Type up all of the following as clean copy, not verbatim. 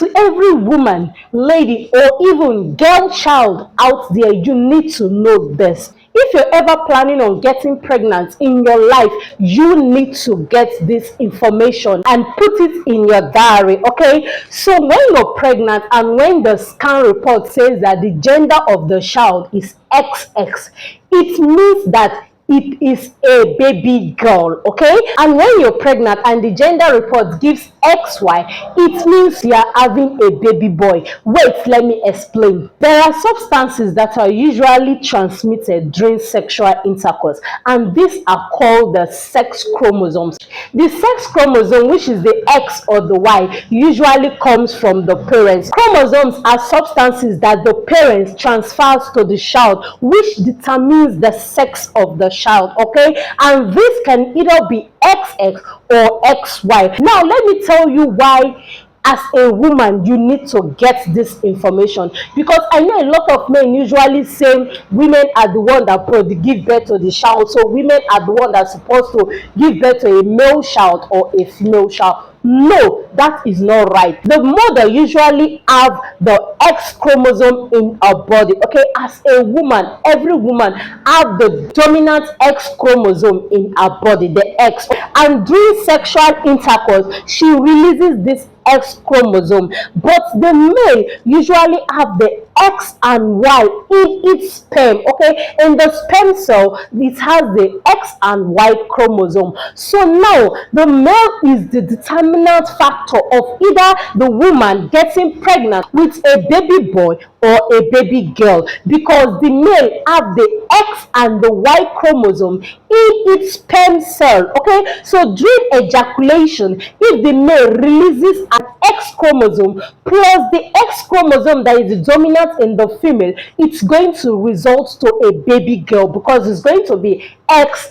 To every woman, lady, or even girl child out there, you need to know this. If you're ever planning on getting pregnant in your life, you need to get this information and put it in your diary, okay? So when you're pregnant and when the scan report says that the gender of the child is XX, it means that it is a baby girl, okay? And when you're pregnant and the gender report gives XY, it means you are having a baby boy. Wait, let me explain. There are substances that are usually transmitted during sexual intercourse, and these are called the sex chromosomes. The sex chromosome, which is the X or the Y, usually comes from the parents. Chromosomes are substances that the parents transfers to the child, which determines the sex of the child, okay? And this can either be XX or XY. Now let me tell you why as a woman you need to get this information, because I know a lot of men usually say women are the one that give birth to the child, so women are the one that's supposed to give birth to a male child or a female child. No, that is not right. The mother usually have the X chromosome in her body, okay? As a woman, every woman have the dominant X chromosome in her body, the X, and during sexual intercourse she releases this X chromosome, but the male usually have the X and Y in its sperm, okay? In the sperm cell, it has the X and Y chromosome. So now the male is the determinant factor of either the woman getting pregnant with a baby boy or a baby girl, because the male have the X and the Y chromosome in its sperm cell, okay? So during ejaculation, if the male releases an X chromosome plus the X chromosome that is dominant in the female, it's going to result to a baby girl, because it's going to be X,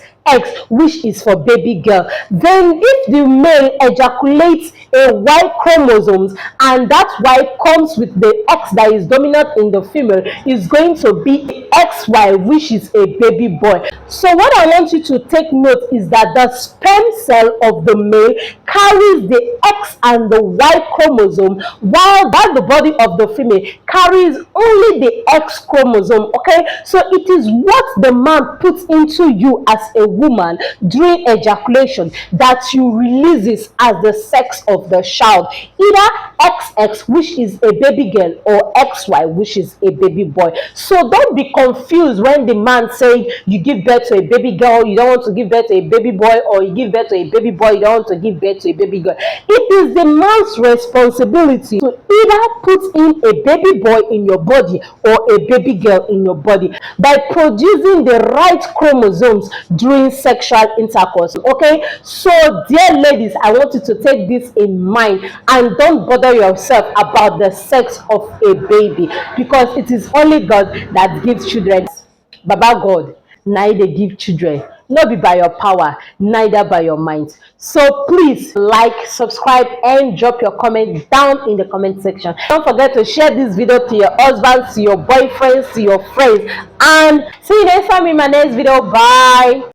which is for baby girl. Then if the male ejaculates a Y chromosomes and that Y comes with the X that is dominant in the female, is going to be XY, which is a baby boy. So what I want you to take note is that the sperm cell of the male carries the X and the Y chromosome, while the body of the female carries only the X chromosome, okay? So it is what the man puts into you as a woman during ejaculation that you releases as the sex of the child, either XX, which is a baby girl, or XY, which is a baby boy. So don't be confused when the man say you give birth to a baby girl, you don't want to give birth to a baby boy, or you give birth to a baby boy, you don't want to give birth to a baby girl. It is the man's responsibility to either put in a baby boy in your body or a baby girl in your body by producing the right chromosomes during sexual intercourse, okay? So dear ladies, I want you to take this in mind and don't bother yourself about the sex of a baby, because it is only God that gives children. Baba God, neither give children, not be by your power, neither by your mind. So please like, subscribe, and drop your comment down in the comment section. Don't forget to share this video to your husbands, to your boyfriends, to your friends, and see you next time in my next video. Bye.